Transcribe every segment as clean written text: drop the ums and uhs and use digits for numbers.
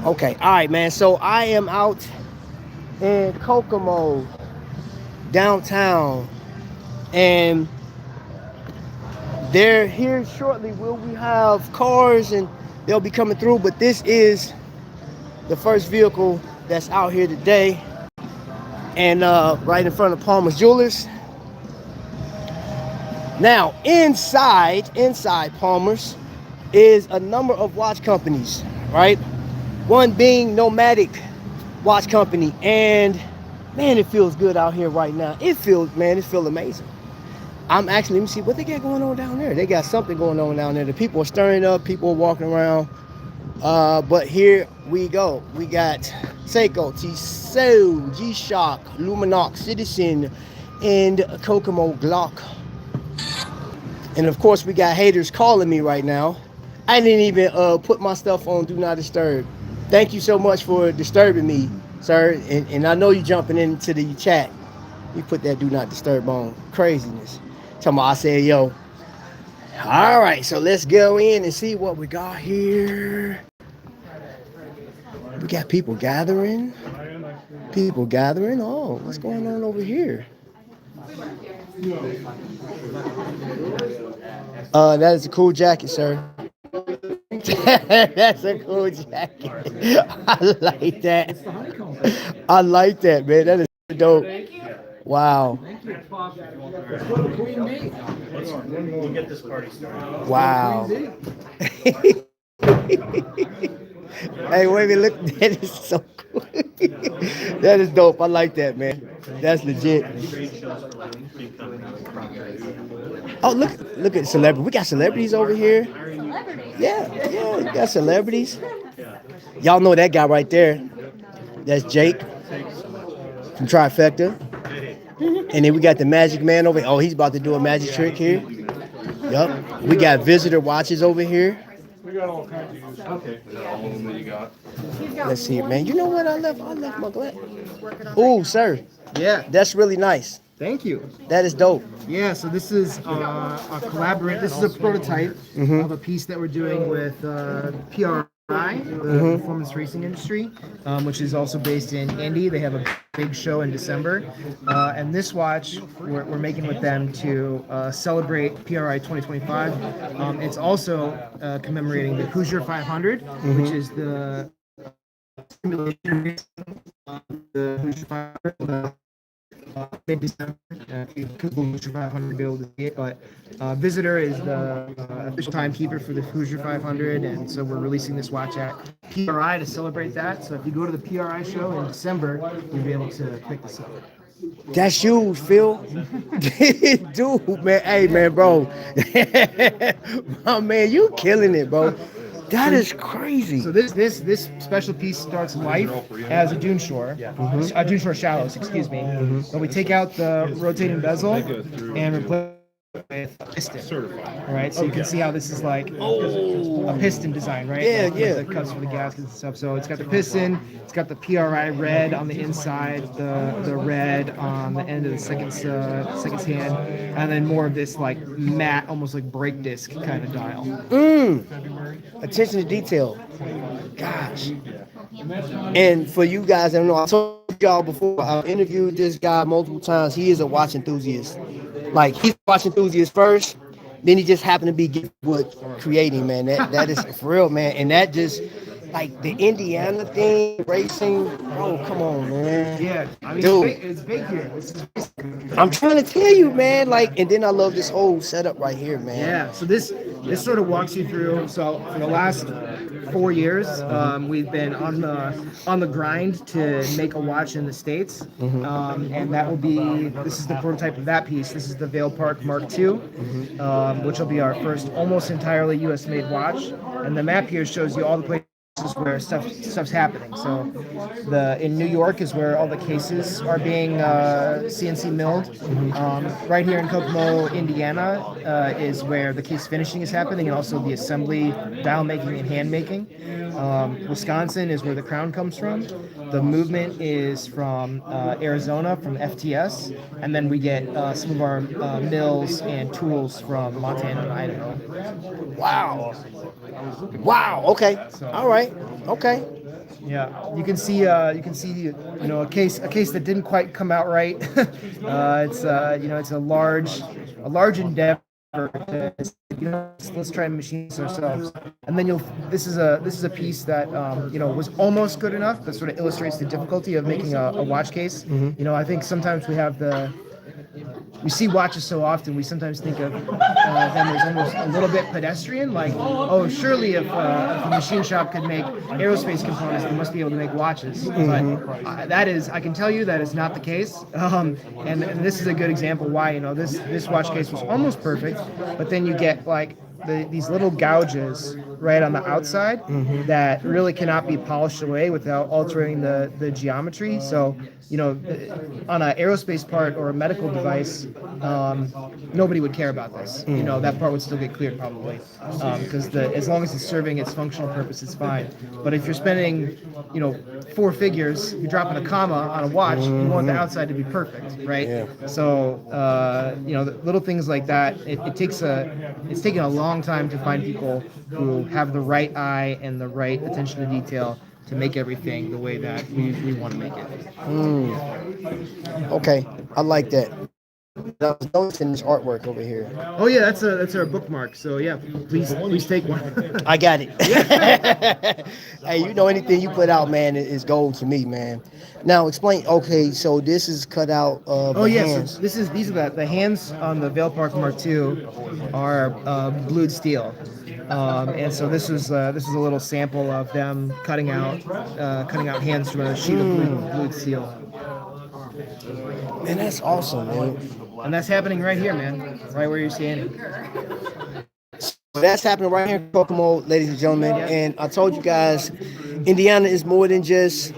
Okay, all right, man. So I am out in Kokomo, downtown, and they're here shortly. Will we have cars and they'll be coming through? But this is the first vehicle that's out here today, and right in front of Palmer's Jewelers. Now, inside Palmer's is a number of watch companies, right? One being Nomadic Watch Company, and man, it feels good out here right now. It feels amazing. I'm actually, let me see what they got going on down there. They got something going on down there. The people are stirring up, people are walking around. But here we go. We got Seiko, Tissot, G-Shock, Luminox, Citizen, and Kokomo Glock. And of course, we got haters calling me right now. I didn't even put my stuff on Do Not Disturb. Thank you so much for disturbing me, sir. And I know you jumping into the chat. You put that Do Not Disturb on. Craziness. Talking about I said, yo. All right, so let's go in and see what we got here. We got people gathering. People gathering. Oh, what's going on over here? That is a cool jacket, sir. That's a cool jacket. I like that. I like that, man. That is dope. Wow. We'll get this party started. Wow. Hey, wait a minute, look, that is so cool. That is dope. I like that, man. That's legit. Oh, look at celebrities. We got celebrities over here. Yeah, we got celebrities. Y'all know that guy right there. That's Jake from Trifecta. And then we got the Magic Man over here. Oh, he's about to do a magic trick here. Yup. We got visitor watches over here. We got all kinds of uses. Okay. Is that all of them that you got? Let's see, man. You know what? I left my glass. Oh, sir. Yeah. That's really nice. Thank you. That is dope. Yeah, so this is a collaborate. This is a prototype of a piece that we're doing with PRI, the performance racing industry, which is also based in Indy. They have a big show in December, and this watch we're making with them to celebrate PRI 2025. It's also commemorating the Hoosier 500, which is the simulation race of the Hoosier 500. Mid-December, because we'll 500 be able to see it, but Visitor is the official timekeeper for the Hoosier 500, and so we're releasing this watch at PRI to celebrate that. So if you go to the PRI show in December, you'll be able to pick this up. That's huge, Phil. Dude, man. Hey, man, bro. Oh, man, you killing it, bro. That is crazy. So this special piece starts life as a dune shore, a dune shore shallows, excuse me. But we take out the rotating bezel and replace with a piston. All right, so you can see how this is like a piston design, right? Yeah, like, yeah. The cuts for the gaskets and stuff. So it's got the piston, it's got the PRI red on the inside, the red on the end of the second hand, and then more of this like matte, almost like brake disc kind of dial. Attention to detail. Gosh. And for you guys, I don't know, I told y'all before, I've interviewed this guy multiple times. He is a watch enthusiast. Like, he's a watch enthusiast first, then he just happened to be gifted with creating, man. That is for real, man. And that just, like, the Indiana thing, racing, oh, come on, man. Yeah, I mean, Dude. it's big here. I'm trying to tell you, man. Like, and then I love this whole setup right here, man. Yeah, so this sort of walks you through. So for the last 4 years, we've been on the grind to make a watch in the States, and that will be. This is the prototype of that piece. This is the Vale Park Mark II, which will be our first almost entirely U.S. made watch. And the map here shows you all the places where stuff's happening. So in New York is where all the cases are being CNC milled. Right here in Kokomo, Indiana, is where the case finishing is happening, and also the assembly, dial making, and hand making. Wisconsin is where the crown comes from. The movement is from Arizona, from FTS, and then we get some of our mills and tools from Montana and Idaho. Wow. Wow. Okay. All right. Okay. Yeah, you can see, you know, a case that didn't quite come out right. You know, it's a large endeavor. To, you know, let's try and machine this ourselves, and then this is a piece that you know, was almost good enough, but sort of illustrates the difficulty of making a watch case. You know, I think sometimes we see watches so often, we sometimes think of them as almost a little bit pedestrian. Like, oh, surely if a machine shop could make aerospace components, they must be able to make watches. But I can tell you that is not the case. And this is a good example why, you know, this watch case was almost perfect, but then you get like these little gouges right on the outside that really cannot be polished away without altering the geometry. So, you know, on an aerospace part or a medical device, nobody would care about this. You know, that part would still get cleared probably, because as long as it's serving its functional purpose, it's fine. But if you're spending, you know, 4 figures, you're dropping a comma on a watch, you want the outside to be perfect, right? Yeah. So, you know, the little things like that, it's taken a long time to find people who have the right eye and the right attention to detail to make everything the way that we want to make it. Okay, I like that. I was noticing this artwork over here. Oh yeah, that's our bookmark. So yeah, please take one. I got it. Hey, you know, anything you put out, man, is gold to me, man. Now explain. Okay, so this is cut out of Oh the yes, hands. these are the hands on the Vale Park Mark II are blued steel. And so this is a little sample of them cutting out hands from a sheet of blued steel. Man, that's awesome, man. And that's happening right here, man. Right where you're standing. So that's happening right here in Kokomo, ladies and gentlemen. And I told you guys, Indiana is more than just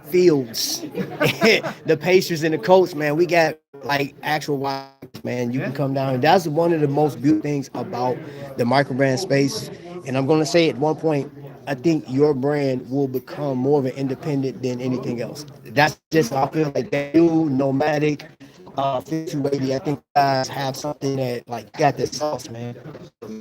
fields. The Pacers and the Colts, man. We got like actual watches, man. You can come down. And that's one of the most beautiful things about the microbrand space. And I'm going to say at one point, I think your brand will become more of an independent than anything else. That's just, I feel like that new nomadic 50-80. I think guys have something that like got the sauce, man.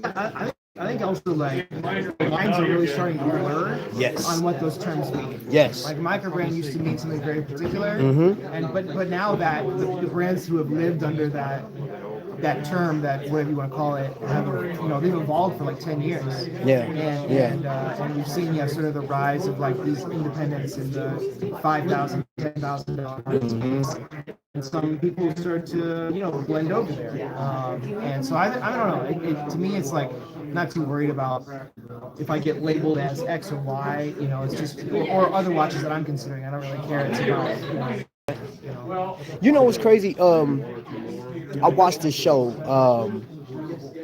I think also like lines are really starting to blur Yes. on what those terms mean. Yes. Like microbrand used to mean something very particular, and but now that the brands who have lived under that term, that whatever you want to call it, have, you know, they've evolved for like 10 years. Yeah. And we've seen sort of the rise of like these independents in the $5,000, $10,000. And some people start to, you know, blend over there. And so I don't know. To me, it's like not too worried about if I get labeled as X or Y. You know, it's just or other watches that I'm considering. I don't really care. It's about You know what's crazy? I watched this show.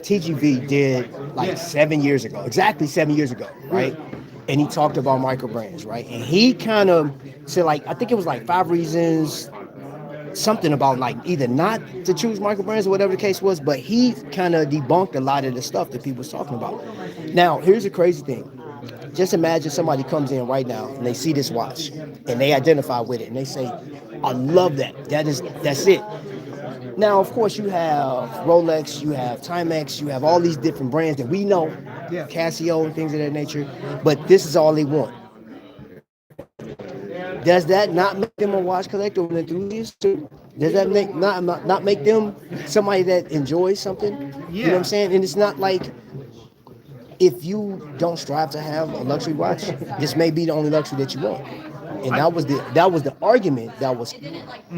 TGV did like 7 years ago, exactly 7 years ago, right? And he talked about microbrands, right? And he kind of said, like, I think it was like 5 reasons, something about like either not to choose microbrands or whatever the case was, but he kind of debunked a lot of the stuff that people was talking about. Now, here's the crazy thing. Just imagine somebody comes in right now and they see this watch and they identify with it and they say, I love that. That's it. Now, of course, you have Rolex, you have Timex, you have all these different brands that we know, Casio and things of that nature, but this is all they want. Does that not make them a watch collector or an enthusiast? Does that make not make them somebody that enjoys something? You know what I'm saying? And it's not like if you don't strive to have a luxury watch, this may be the only luxury that you want. And that was the argument that was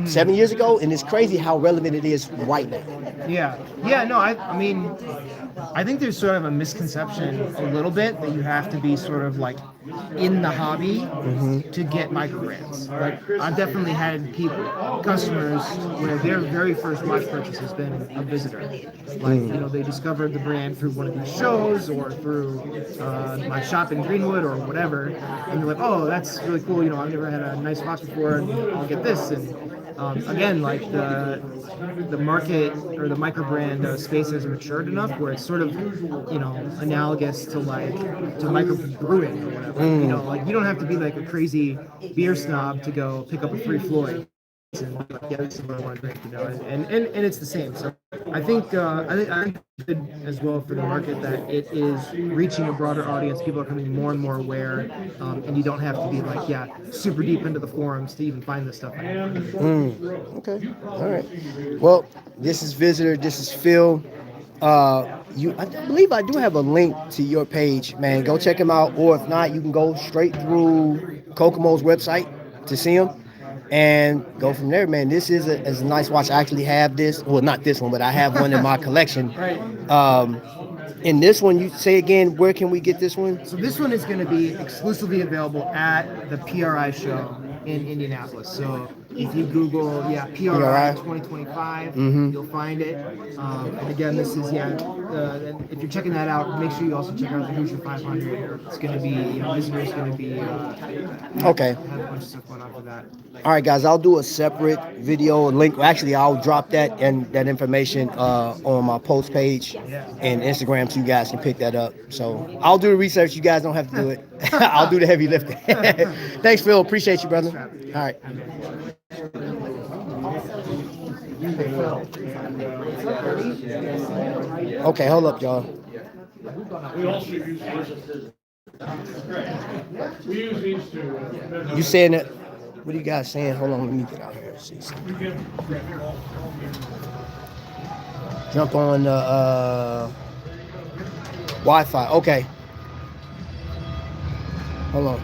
7 years ago, and it's crazy how relevant it is right now. No, I mean, I think there's sort of a misconception a little bit that you have to be sort of like in the hobby to get microbrands. Like I've definitely had customers where their very first watch purchase has been a visitor. Like, you know, they discovered the brand through one of these shows or through my shop in Greenwood or whatever, and they're like, oh, that's really cool. You know, I've never had a nice watch before, and I'll get this. And again, like the market or the microbrand space has matured enough where it's sort of, you know, analogous to microbrewing or whatever. You know, like you don't have to be like a crazy beer snob to go pick up a Free Floyd and be like, yeah, this is what I want to drink, you know, and it's the same. So I think it's good as well for the market that it is reaching a broader audience. People are becoming more and more aware, and you don't have to be like, yeah, super deep into the forums to even find this stuff. Okay. All right. Well, this is Visitor. This is Phil. I believe I do have a link to your page, man. Go check him out, or if not, you can go straight through Kokomo's website to see him, and go from there, man. This is a nice watch. I actually have this. Well, not this one, but I have one in my collection. In this one, you say again, where can we get this one? So this one is going to be exclusively available at the PRI show in Indianapolis. So if you Google, PRI 2025, you'll find it. And again, this is, and if you're checking that out, make sure you also check out the Hoosier 500. It's going to be, Visitor's going to be, okay. Have a bunch of stuff going on for that. All right, guys, I'll do a separate video link. Actually, I'll drop that and that information on my post page and Instagram so you guys can pick that up. So I'll do the research. You guys don't have to do it. I'll do the heavy lifting. Thanks, Phil. Appreciate you, brother. All right. Okay, hold up, y'all. You saying that? What are you guys saying? Hold on, let me get out here and see something. Jump on Wi-Fi. Okay. Hold on.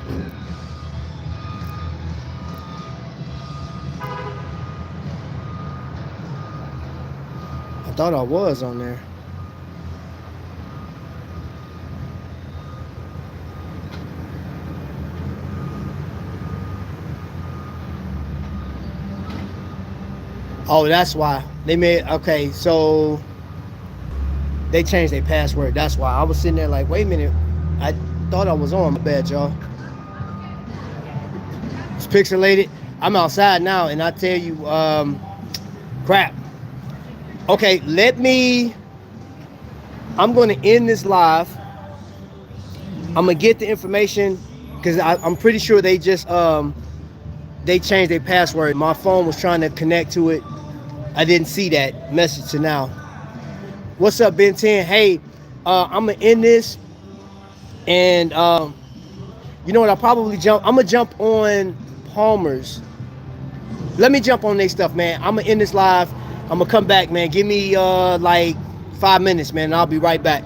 I thought I was on there. Oh, that's why they made. Okay, so they changed their password. That's why I was sitting there like, wait a minute, I thought I was on. My bad, y'all. It's pixelated. I'm outside now, and I tell you, crap. Okay, I'm going to end this live. I'm going to get the information because I'm pretty sure they just they changed their password. My phone was trying to connect to it. I didn't see that message to now. What's up, Ben 10? Hey, I'm gonna end this, and you know what? I'm gonna jump on Palmer's. Let me jump on their stuff, man. I'm gonna end this live. I'm gonna come back, man. Give me like 5 minutes, man, and I'll be right back.